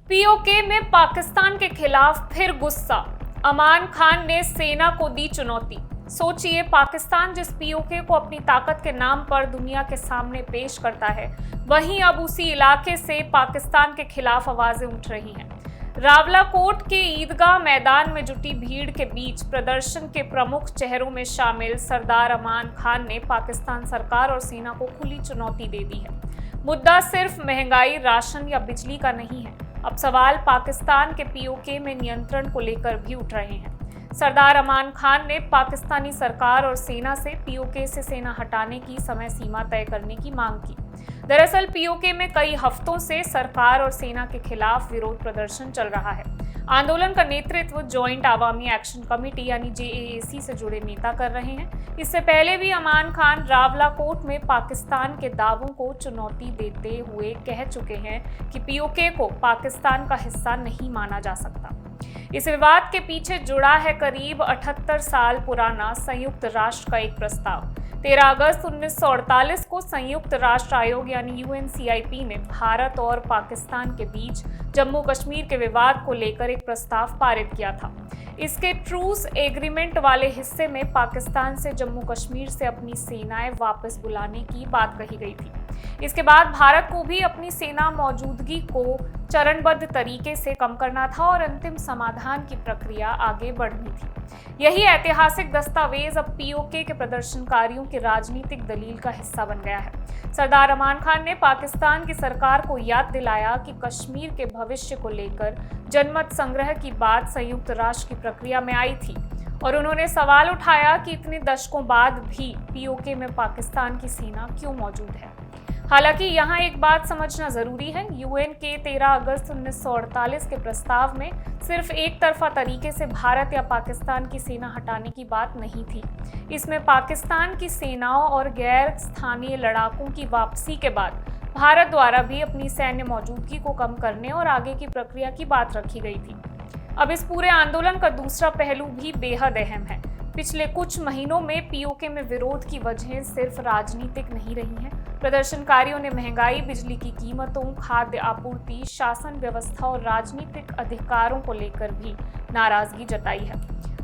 PoK में पाकिस्तान के खिलाफ फिर गुस्सा। अमान खान ने सेना को दी चुनौती। सोचिए, पाकिस्तान जिस पीओके को अपनी ताकत के नाम पर दुनिया के सामने पेश करता है, वहीं अब उसी इलाके से पाकिस्तान के खिलाफ आवाजें उठ रही हैं। रावलाकोट के ईदगाह मैदान में जुटी भीड़ के बीच प्रदर्शन के प्रमुख चेहरों में शामिल सरदार अमान खान ने पाकिस्तान सरकार और सेना को खुली चुनौती दे दी है। मुद्दा सिर्फ महंगाई, राशन या बिजली का नहीं है। अब सवाल पाकिस्तान के पीओके में नियंत्रण को लेकर भी उठ रहे हैं। सरदार अमान खान ने पाकिस्तानी सरकार और सेना से पीओके से सेना हटाने की समय सीमा तय करने की मांग की। दरअसल पीओके में कई हफ्तों से सरकार और सेना के खिलाफ विरोध प्रदर्शन चल रहा है। आंदोलन का नेतृत्व जॉइंट अवामी एक्शन कमेटी यानी JAAC से जुड़े नेता कर रहे हैं। इससे पहले भी अमान खान रावलाकोट में पाकिस्तान के दावों को चुनौती देते हुए कह चुके हैं कि पीओके को पाकिस्तान का हिस्सा नहीं माना जा सकता। इस विवाद के पीछे जुड़ा है करीब 78 साल पुराना संयुक्त राष्ट्र का एक प्रस्ताव। 13 अगस्त 1948 को संयुक्त राष्ट्र आयोग यानी UNCIP ने भारत और पाकिस्तान के बीच जम्मू कश्मीर के विवाद को लेकर एक प्रस्ताव पारित किया था। इसके ट्रूस एग्रीमेंट वाले हिस्से में पाकिस्तान से जम्मू कश्मीर से अपनी सेनाएं वापस बुलाने की बात कही गई थी। इसके बाद भारत को भी अपनी सेना मौजूदगी को चरणबद्ध तरीके से कम करना था और अंतिम समाधान की प्रक्रिया आगे बढ़नी थी। यही ऐतिहासिक दस्तावेज अब पीओके के प्रदर्शनकारियों की राजनीतिक दलील का हिस्सा बन गया है। सरदार अमान खान ने पाकिस्तान की सरकार को याद दिलाया कि कश्मीर के भविष्य को लेकर जनमत संग्रह की बात संयुक्त राष्ट्र की प्रक्रिया में आई थी और उन्होंने सवाल उठाया कि इतने दशकों बाद भी पीओके में पाकिस्तान की सेना क्यों मौजूद है। हालांकि यहाँ एक बात समझना जरूरी है, UN के 13 अगस्त 1948 के प्रस्ताव में सिर्फ एक तरफा तरीके से भारत या पाकिस्तान की सेना हटाने की बात नहीं थी। इसमें पाकिस्तान की सेनाओं और गैर स्थानीय लड़ाकों की वापसी के बाद भारत द्वारा भी अपनी सैन्य मौजूदगी को कम करने और आगे की प्रक्रिया की बात रखी गई थी। अब इस पूरे आंदोलन का दूसरा पहलू भी बेहद अहम है। पिछले कुछ महीनों में पीओके में विरोध की वजहें सिर्फ राजनीतिक नहीं रही हैं। प्रदर्शनकारियों ने महंगाई, बिजली की कीमतों, खाद्य आपूर्ति, शासन व्यवस्था और राजनीतिक अधिकारों को लेकर भी नाराजगी जताई है।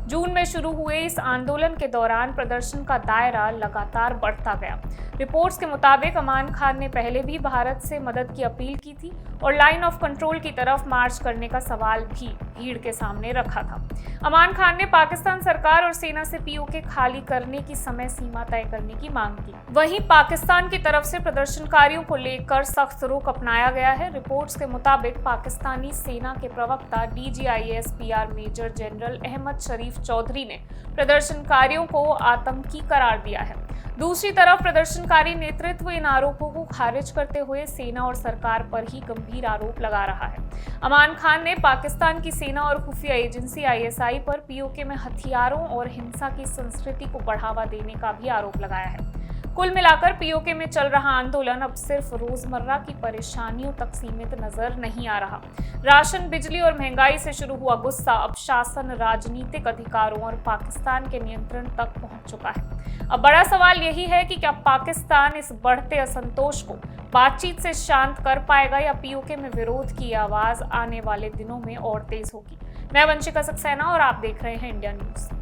जून में शुरू हुए इस आंदोलन के दौरान प्रदर्शन का दायरा लगातार बढ़ता गया। रिपोर्ट्स के मुताबिक अमान खान ने पहले भी भारत से मदद की अपील की थी और लाइन ऑफ कंट्रोल की तरफ मार्च करने का सवाल भी भीड़ के सामने रखा था। अमान खान ने पाकिस्तान सरकार और सेना से पीओके खाली करने की समय सीमा तय करने की मांग की। वहीं पाकिस्तान की तरफ से प्रदर्शनकारियों को लेकर सख्त रुख अपनाया गया है। रिपोर्ट्स के मुताबिक पाकिस्तानी सेना के प्रवक्ता DGISPR मेजर जनरल अहमद शरीफ चौधरी ने प्रदर्शनकारियों को आतंकी करार दिया है। दूसरी तरफ प्रदर्शनकारी नेतृत्व इन आरोपों को खारिज करते हुए सेना और सरकार पर ही गंभीर आरोप लगा रहा है। अमान खान ने पाकिस्तान की सेना और खुफिया एजेंसी ISI पर पीओके में हथियारों और हिंसा की संस्कृति को बढ़ावा देने का भी आरोप लगाया है। कुल मिलाकर पीओके में चल रहा आंदोलन अब सिर्फ रोजमर्रा की परेशानियों तक सीमित नजर नहीं आ रहा। राशन, बिजली और महंगाई से शुरू हुआ गुस्सा अब शासन, राजनीतिक अधिकारों और पाकिस्तान के नियंत्रण तक पहुंच चुका है। अब बड़ा सवाल यही है कि क्या पाकिस्तान इस बढ़ते असंतोष को बातचीत से शांत कर पाएगा या पीओके में विरोध की आवाज आने वाले दिनों में और तेज होगी। मैं वंशिका सक्सेना और आप देख रहे हैं इंडिया न्यूज।